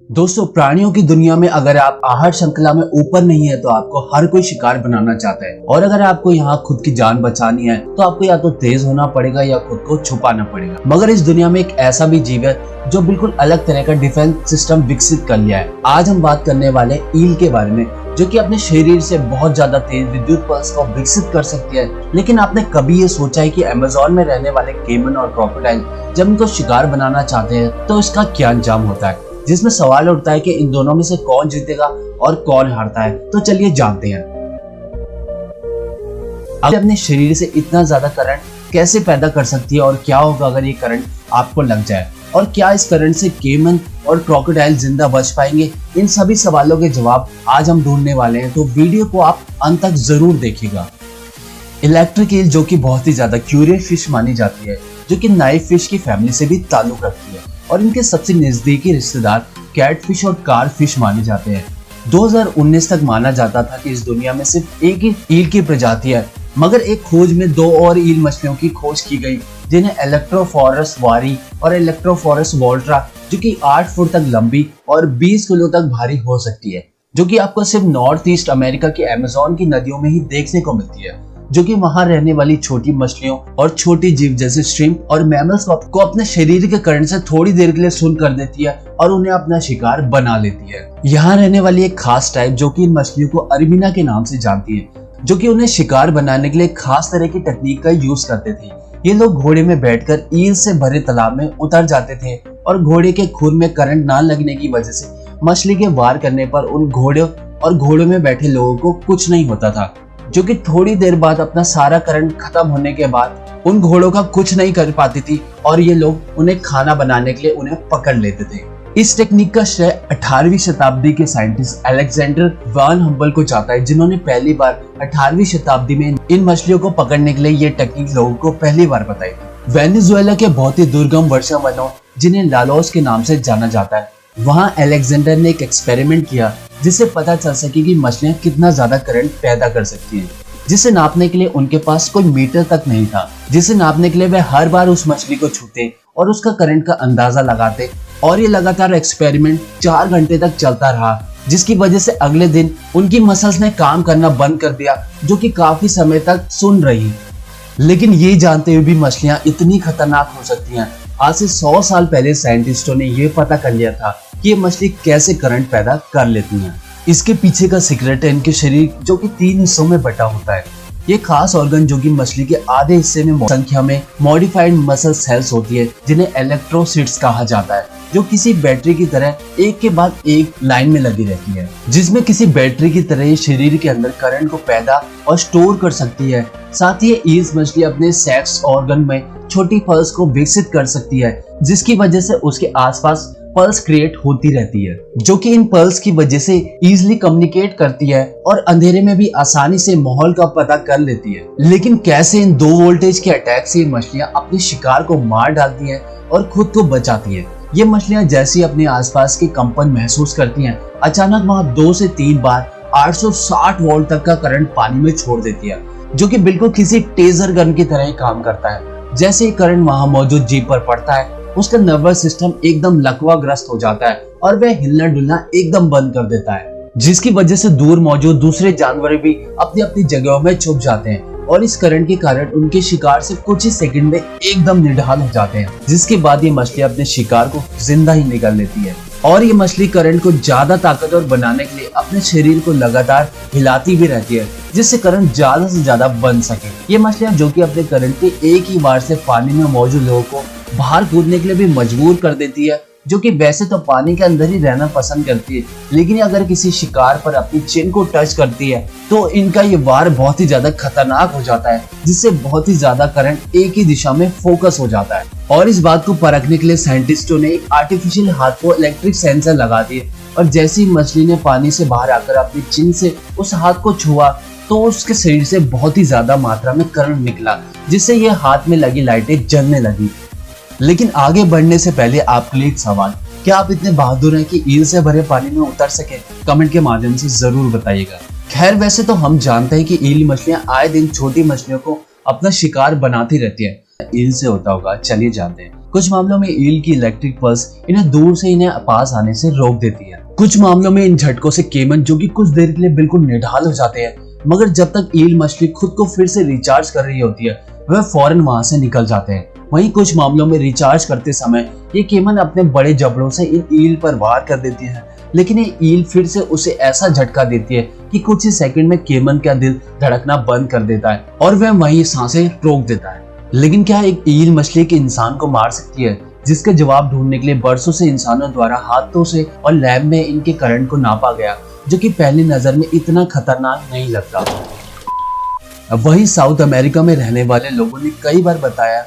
दोस्तों, प्राणियों की दुनिया में अगर आप आहार श्रृंखला में ऊपर नहीं है तो आपको हर कोई शिकार बनाना चाहता है। और अगर आपको यहाँ खुद की जान बचानी है तो आपको या तो तेज होना पड़ेगा या खुद को छुपाना पड़ेगा। मगर इस दुनिया में एक ऐसा भी जीव है जो बिल्कुल अलग तरह का डिफेंस सिस्टम विकसित कर लिया है। आज हम बात करने वाले ईल के बारे में, जो कि अपने शरीर से बहुत ज्यादा तेज विद्युत पल्स को विकसित कर सकती है। लेकिन आपने कभी ये सोचा है कि अमेज़न में रहने वाले केमन और क्रोकोडाइल जब इनको शिकार बनाना चाहते हैं तो इसका क्या अंजाम होता है, जिसमें सवाल उठता है कि इन दोनों में से कौन जीतेगा और कौन हारता है। तो चलिए जानते हैं। अब अपने शरीर से इतना ज्यादा करंट कैसे पैदा कर सकती है और क्या होगा अगर ये करंट आपको लग जाए, और क्या इस करंट से केमन और क्रोकोडाइल जिंदा बच पाएंगे। इन सभी सवालों के जवाब आज हम ढूंढने वाले हैं, तो वीडियो को आप अंत तक जरूर देखिएगा। इलेक्ट्रिक ईल, जो कि बहुत ही ज्यादा क्यूरियस फिश मानी जाती है, जो कि नाइफ फिश की फैमिली से भी ताल्लुक रखती है, और इनके सबसे नजदीकी रिश्तेदार कैटफिश और कारफिश माने जाते हैं। 2019 तक माना जाता था कि इस दुनिया में सिर्फ एक ही ईल की प्रजाति है, मगर एक खोज में 2 और ईल मछलियों की खोज की गई, जिन्हें इलेक्ट्रोफोरस वारी और इलेक्ट्रोफोरस वोल्ट्रा, जो कि 8 फुट तक लंबी और 20 किलो तक भारी हो सकती है, जो कि आपको सिर्फ नॉर्थ ईस्ट अमेरिका की अमेज़न की नदियों में ही देखने को मिलती है, जो कि वहां रहने वाली छोटी मछलियों और छोटी जीव जैसे श्रिम्प और मैमल्स को अपने शरीर के करंट से थोड़ी देर के लिए सुन कर देती है और उन्हें अपना शिकार बना लेती है। यहाँ रहने वाली एक खास टाइप, जो कि इन मछलियों को अरबिना के नाम से जानती है, जो कि उन्हें शिकार बनाने के लिए खास तरह की टेक्निक का यूज करते थे। ये लोग घोड़े में बैठकर ईल से भरे तालाब में उतर जाते थे, और घोड़े के खून में करंट ना लगने की वजह से मछली के वार करने पर उन घोड़ों में बैठे लोगों को कुछ नहीं होता था, जो कि थोड़ी देर बाद अपना सारा करंट खत्म होने के बाद उन घोड़ों का कुछ नहीं कर पाती थी, और ये लोग उन्हें खाना बनाने के लिए उन्हें पकड़ लेते थे। इस टेक्निक का श्रेय 18वीं शताब्दी के साइंटिस्ट अलेक्जेंडर वैन हम्बल को जाता है, जिन्होंने पहली बार 18वीं शताब्दी में इन मछलियों को पकड़ने के लिए ये टेक्निक लोगों को पहली बार बताई थी। वेनेजुएला के बहुत ही दुर्गम वर्षावनों, जिन्हें लालोस के नाम से जाना जाता है, वहां अलेक्जेंडर ने एक एक्सपेरिमेंट किया जिससे पता चल सके कि मछलियां कितना ज्यादा करंट पैदा कर सकती हैं। जिसे नापने के लिए उनके पास कोई मीटर तक नहीं था, जिसे नापने के लिए वे हर बार उस मछली को छूते और उसका करंट का अंदाजा लगाते, और ये लगातार एक्सपेरिमेंट 4 घंटे तक चलता रहा, जिसकी वजह से अगले दिन उनकी मसल्स ने काम करना बंद कर दिया, जो कि काफी समय तक सुन रही। लेकिन ये जानते हुए भी मछलियां इतनी खतरनाक हो सकती हैं। आज से 100 साल पहले साइंटिस्टों ने ये पता कर लिया था कि ये मछली कैसे करंट पैदा कर लेती हैं। इसके पीछे का सीक्रेट है इनके शरीर, जो कि 3 हिस्सों में बटा होता है। ये खास ऑर्गन, जो कि मछली के आधे हिस्से में संख्या में मॉडिफाइड मसल सेल्स होती है, जिन्हें इलेक्ट्रोसाइट्स कहा जाता है, जो किसी बैटरी की तरह एक के बाद एक लाइन में लगी रहती है, जिसमें किसी बैटरी की तरह ये शरीर के अंदर करंट को पैदा और स्टोर कर सकती है। साथ ही ईल्स मछली अपने सेक्स ऑर्गन में छोटी पल्स को विकसित कर सकती है, जिसकी वजह से उसके आसपास पल्स क्रिएट होती रहती है, जो कि इन पल्स की वजह से इजीली कम्युनिकेट करती है और अंधेरे में भी आसानी से माहौल का पता कर लेती है। लेकिन कैसे इन 2 वोल्टेज के अटैक से मछलियां अपने शिकार को मार डालती हैं और खुद को बचाती हैं। ये मछलियां जैसे ही अपने आसपास के कंपन महसूस करती हैं, अचानक वहां 2 से 3 बार 860 वोल्ट तक का करंट पानी में छोड़ देती है, जो कि बिल्कुल किसी टेजर गन की तरह ही काम करता है। जैसे ही करंट वहां मौजूद जीव पर पड़ता है, उसका नर्वस सिस्टम एकदम लकवाग्रस्त हो जाता है और वह हिलना डुलना एकदम बंद कर देता है, जिसकी वजह से दूर मौजूद दूसरे जानवर भी अपनी अपनी जगहों में छुप जाते हैं, और इस करंट के कारण उनके शिकार से कुछ ही सेकंड में एकदम निढाल हो जाते हैं, जिसके बाद ये मछली अपने शिकार को जिंदा ही निगल लेती है। और ये मछली करंट को ज्यादा ताकतवर बनाने के लिए अपने शरीर को लगातार हिलाती भी रहती है, जिससे करंट ज्यादा से ज्यादा बन सके। ये मछलियां, जो कि अपने करंट के एक ही बार से पानी में मौजूद लोगों को बाहर कूदने के लिए भी मजबूर कर देती है, जो कि वैसे तो पानी के अंदर ही रहना पसंद करती है, लेकिन अगर किसी शिकार पर अपनी चिन को टच करती है तो इनका ये वार बहुत ही ज्यादा खतरनाक हो जाता है, जिससे बहुत ही ज्यादा करंट एक ही दिशा में फोकस हो जाता है। और इस बात को परखने के लिए साइंटिस्टों ने एक आर्टिफिशियल हाथ को इलेक्ट्रिक सेंसर लगा दिए, और जैसे ही मछली ने पानी से बाहर आकर अपनी चिन से उस हाथ को छुआ तो उसके शरीर से बहुत ही ज्यादा मात्रा में करंट निकला, जिससे ये हाथ में लगी लाइटें जलने लगी। लेकिन आगे बढ़ने से पहले आपके लिए एक सवाल, क्या आप इतने बहादुर हैं कि ईल से भरे पानी में उतर सके? कमेंट के माध्यम से जरूर बताइएगा। खैर, वैसे तो हम जानते हैं कि ईल मछलियां आए दिन छोटी मछलियों को अपना शिकार बनाती रहती है। ईल से होता होगा, चलिए जानते हैं। कुछ मामलों में ईल की इलेक्ट्रिक पल्स इन्हें दूर से इन्हें पास आने से रोक देती है। कुछ मामलों में इन झटकों से केमन जो कि कुछ देर के लिए बिल्कुल निढाल हो जाते हैं, मगर जब तक ईल मछली खुद को फिर से रिचार्ज कर रही होती है वह फौरन वहां से निकल जाते हैं। वहीं कुछ मामलों में रिचार्ज करते समय ये केमन अपने बड़े जबड़ों से इन ईल पर वार कर देती है, लेकिन ये ईल फिर से उसे ऐसा झटका देती है कि कुछ ही सेकंड में केमन का दिल धड़कना बंद कर देता है और वह वहीं सांसें रोक देता है। लेकिन क्या एक ईल मछली एक इंसान को मार सकती है? जिसके जवाब ढूंढने के लिए बरसों से इंसानों द्वारा हाथों से और लैब में इनके करंट को नापा गया, जो कि पहली नजर में इतना खतरनाक नहीं लगता। वहीं साउथ अमेरिका में रहने वाले लोगों ने कई बार बताया